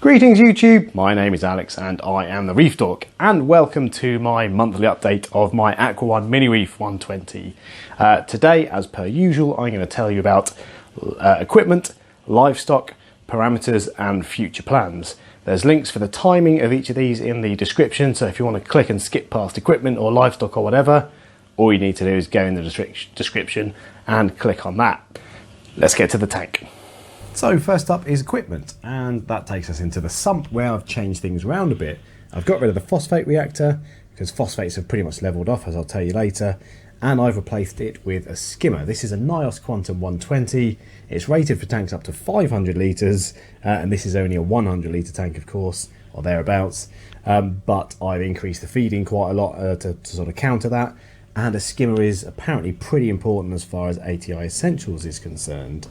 Greetings YouTube, my name is Alex and I am the Reef Dork, and welcome to my monthly update of my Aqua 1 Mini Reef 120. Today, as per usual, I'm going to tell you about equipment, livestock, parameters and future plans. There's links for the timing of each of these in the description, so if you want to click and skip past equipment or livestock or whatever, all you need to do is go in the description and click on that. Let's get to the tank. So first up is equipment, and that takes us into the sump where I've changed things around a bit. I've got rid of the phosphate reactor because phosphates have pretty much leveled off, as I'll tell you later, and I've replaced it with a skimmer. This is a Nios Quantum 120. It's rated for tanks up to 500 litres, and this is only a 100 litre tank, of course, or thereabouts, but I've increased the feeding quite a lot to sort of counter that, and a skimmer is apparently pretty important as far as ATI Essentials is concerned.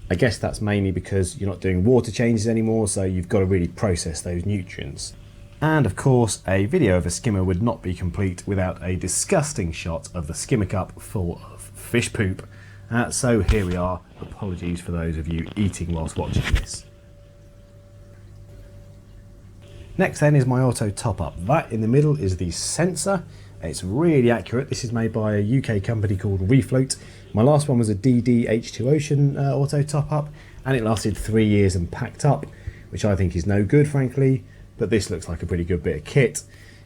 I guess that's mainly because you're not doing water changes anymore, so you've got to really process those nutrients. And of course, a video of a skimmer would not be complete without a disgusting shot of the skimmer cup full of fish poop. So here we are. Apologies for those of you eating whilst watching this. Next then is my auto top up. That in the middle is the sensor. It's really accurate. This is made by a UK company called Reef. My last one was a DD H2 Ocean auto top up, and it lasted 3 years and packed up, which I think is no good, frankly, but this looks like a pretty good bit of kit.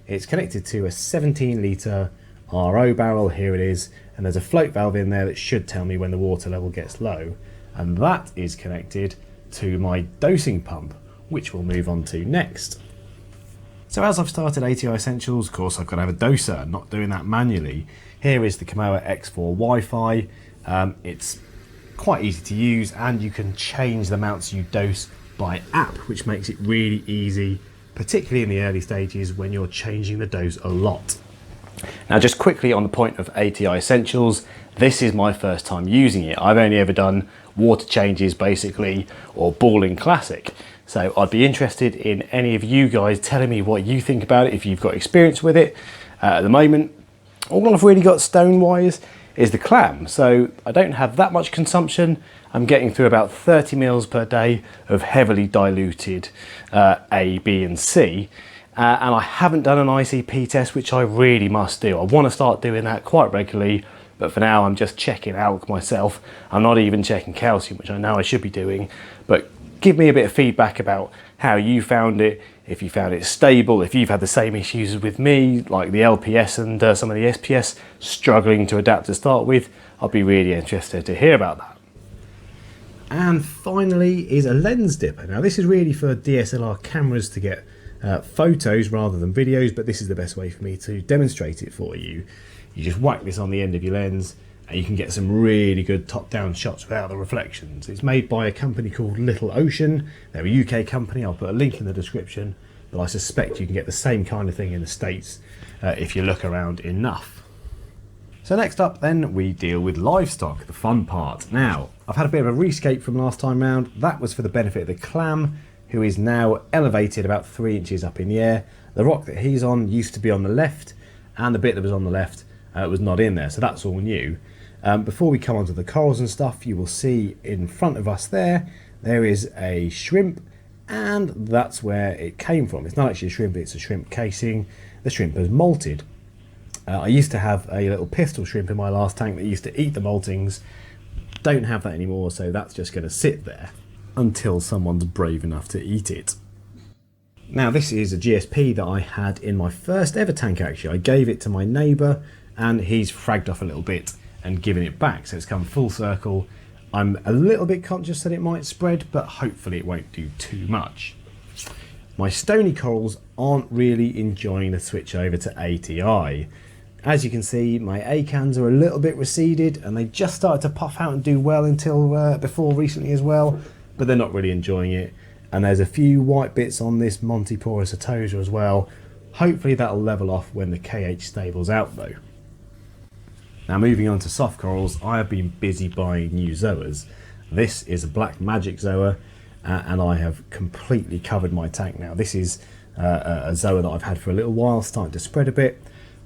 It's connected to a 17 litre RO barrel, here it is, and there's a float valve in there that should tell me when the water level gets low, and that is connected to my dosing pump, which we'll move on to next. So as I've started ATI Essentials, of course I've got to have a doser. I'm not doing that manually. Here is the Kamoa X4 Wi-Fi. It's quite easy to use, and you can change the amounts you dose by app, which makes it really easy, particularly in the early stages when you're changing the dose a lot. Now just quickly on the point of ATI Essentials, this is my first time using it. I've only ever done water changes basically, or balling classic. So I'd be interested in any of you guys telling me what you think about it, if you've got experience with it. At the moment, all I've really got stone-wise is the clam, so I don't have that much consumption. I'm getting through about 30 mils per day of heavily diluted A, B and C, and I haven't done an ICP test, which I really must do. I want to start doing that quite regularly, but for now I'm just checking alk myself. I'm not even checking calcium, which I know I should be doing, but give me a bit of feedback about how you found it, if you found it stable, if you've had the same issues with me, like the LPS and some of the SPS struggling to adapt to start with. I'd be really interested to hear about that. And finally is a lens dipper. Now this is really for DSLR cameras to get photos rather than videos, but this is the best way for me to demonstrate it for you. You just whack this on the end of your lens, and you can get some really good top-down shots without the reflections. It's made by a company called Little Ocean. They're a UK company. I'll put a link in the description, but I suspect you can get the same kind of thing in the States if you look around enough. So next up then, we deal with livestock, the fun part. Now, I've had a bit of a rescape from last time round. That was for the benefit of the clam, who is now elevated about 3 inches up in the air. The rock that he's on used to be on the left, and the bit that was on the left was not in there, so that's all new. Before we come onto the corals and stuff, you will see in front of us there is a shrimp, and that's where it came from. It's not actually a shrimp, it's a shrimp casing. The shrimp has molted. I used to have a little pistol shrimp in my last tank that used to eat the moltings. Don't have that anymore, so that's just going to sit there until someone's brave enough to eat it. Now this is a GSP that I had in my first ever tank actually. I gave it to my neighbour and he's fragged off a little bit and given it back, so it's come full circle. I'm a little bit conscious that it might spread, but hopefully it won't do too much. My stony corals aren't really enjoying the switch over to ATI. As you can see, my acans are a little bit receded, and they just started to puff out and do well until before recently as well, but they're not really enjoying it. And there's a few white bits on this Montiporus atosa as well. Hopefully that'll level off when the KH stables out though. Now moving on to soft corals, I have been busy buying new zoas. This is a black magic zoa, and I have completely covered my tank now. This is a zoa that I've had for a little while, starting to spread a bit.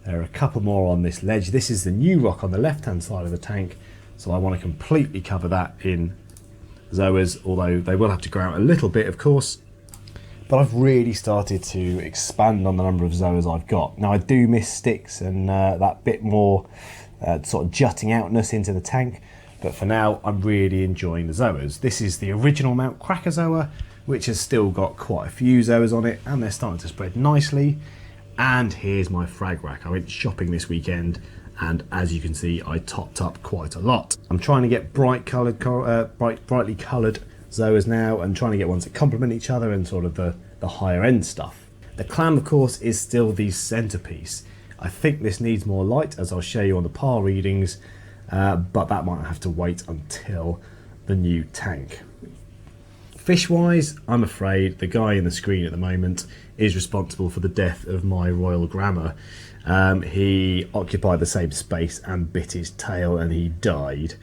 There are a couple more on this ledge. This is the new rock on the left hand side of the tank, so I want to completely cover that in zoas, although they will have to grow out a little bit of course. but I've really started to expand on the number of zoas I've got. Now I do miss sticks and that bit more sort of jutting outness into the tank, but for now I'm really enjoying the zoas. This is the original Mount Cracker zoa, which has still got quite a few zoas on it, and they're starting to spread nicely. And here's my frag rack. I went shopping this weekend, and as you can see, I topped up quite a lot. I'm trying to get brightly coloured zoas now, and trying to get ones that complement each other and sort of the higher end stuff. The clam, of course, is still the centerpiece. I think this needs more light, as I'll show you on the par readings, but that might have to wait until the new tank. Fish wise, I'm afraid the guy in the screen at the moment is responsible for the death of my Royal Grammar. He occupied the same space and bit his tail, and he died.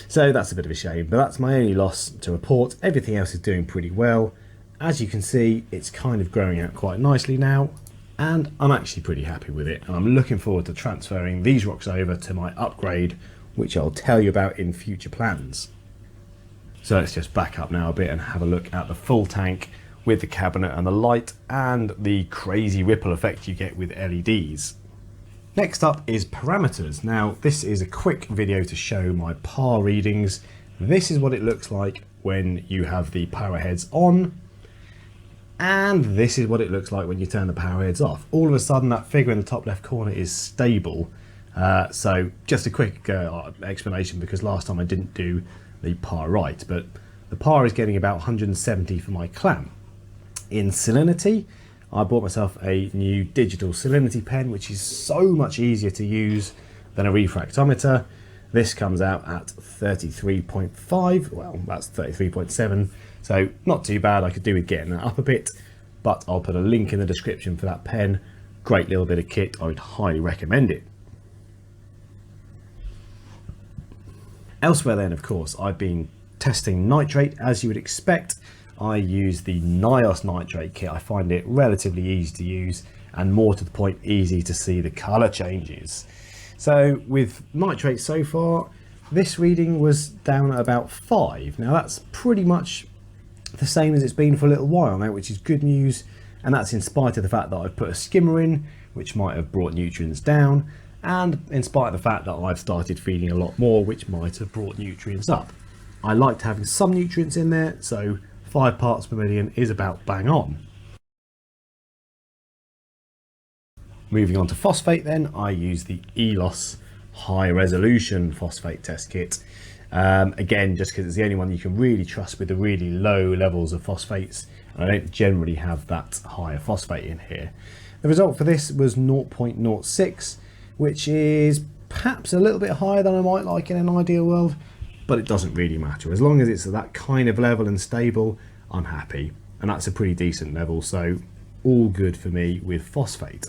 So that's a bit of a shame, but that's my only loss to report. Everything else is doing pretty well. As you can see, it's kind of growing out quite nicely now, and I'm actually pretty happy with it. And I'm looking forward to transferring these rocks over to my upgrade, which I'll tell you about in future plans. So let's just back up now a bit and have a look at the full tank with the cabinet and the light and the crazy ripple effect you get with LEDs. Next up is parameters. Now this is a quick video to show my par readings. This is what it looks like when you have the power heads on, and this is what it looks like when you turn the power heads off. All of a sudden that figure in the top left corner is stable. So just a quick explanation, because last time I didn't do the par right, but the par is getting about 170 for my clam. In salinity, I bought myself a new digital salinity pen, which is so much easier to use than a refractometer. This comes out at 33.5, well that's 33.7, so not too bad. I could do with getting that up a bit, but I'll put a link in the description for that pen. Great little bit of kit, I would highly recommend it. Elsewhere then, of course, I've been testing nitrate. As you would expect, I use the NIOS nitrate kit. I find it relatively easy to use, and more to the point, easy to see the colour changes. So with nitrate so far, this reading was down at about 5. Now that's pretty much the same as it's been for a little while now, which is good news, and that's in spite of the fact that I've put a skimmer in, which might have brought nutrients down, and in spite of the fact that I've started feeding a lot more, which might have brought nutrients up. I liked having some nutrients in there, so 5 parts per million is about bang on. Moving on to phosphate then, I use the ELOS high resolution phosphate test kit. Again, just because it's the only one you can really trust with the really low levels of phosphates, and I don't generally have that higher phosphate in here. The result for this was 0.06, which is perhaps a little bit higher than I might like in an ideal world, but it doesn't really matter. As long as it's at that kind of level and stable, I'm happy. And that's a pretty decent level, so all good for me with phosphate.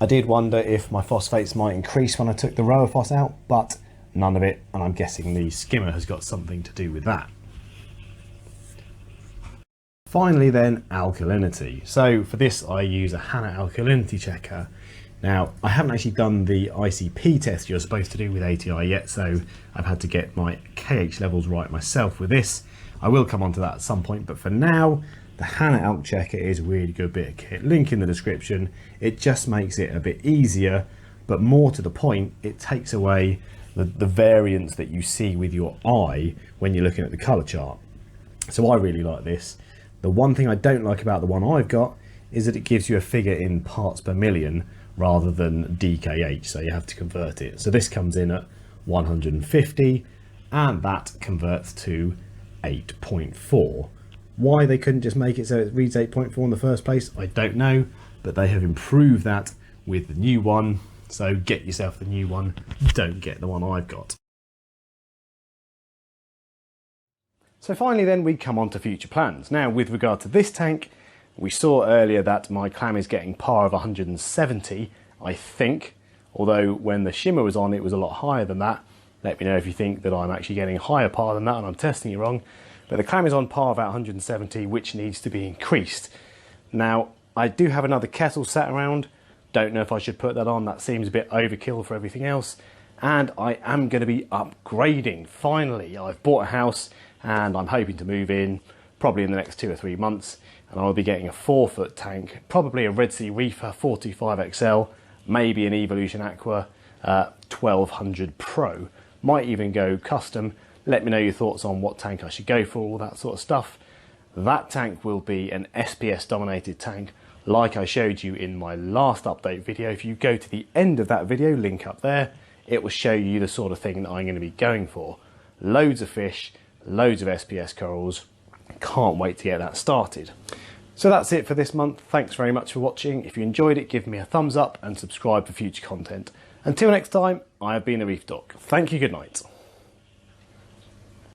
I did wonder if my phosphates might increase when I took the rower phos out, but none of it, and I'm guessing the skimmer has got something to do with that. Finally then, alkalinity. So for this I use a HANA alkalinity checker. Now I haven't actually done the ICP test you're supposed to do with ATI yet, so I've had to get my KH levels right myself with this. I will come on to that at some point, but for now the HANA alk checker is a really good bit of kit. Link in the description. It just makes it a bit easier, but more to the point, it takes away the variance that you see with your eye when you're looking at the colour chart. So I really like this. The one thing I don't like about the one I've got is that it gives you a figure in parts per million rather than DKH, so you have to convert it. So this comes in at 150, and that converts to 8.4. Why they couldn't just make it so it reads 8.4 in the first place, I don't know, but they have improved that with the new one, so get yourself the new one, don't get the one I've got. So finally then we come on to future plans. Now with regard to this tank, we saw earlier that my clam is getting par of 170, I think, although when the shimmer was on it was a lot higher than that. Let me know if you think that I'm actually getting higher par than that and I'm testing it wrong. But the clam is on par about 170, which needs to be increased. Now, I do have another kettle sat around. Don't know if I should put that on. That seems a bit overkill for everything else. And I am going to be upgrading. Finally, I've bought a house and I'm hoping to move in probably in the next 2 or 3 months, and I'll be getting a 4-foot tank, probably a Red Sea Reefer 425 XL, maybe an Evolution Aqua 1200 Pro. Might even go custom. Let me know your thoughts on what tank I should go for, all that sort of stuff. That tank will be an SPS dominated tank, like I showed you in my last update video. If you go to the end of that video, link up there, it will show you the sort of thing that I'm going to be going for. Loads of fish, loads of SPS corals. Can't wait to get that started. So that's it for this month. Thanks very much for watching. If you enjoyed it, give me a thumbs up and subscribe for future content. Until next time, I have been the Reef Doc. Thank you, good night.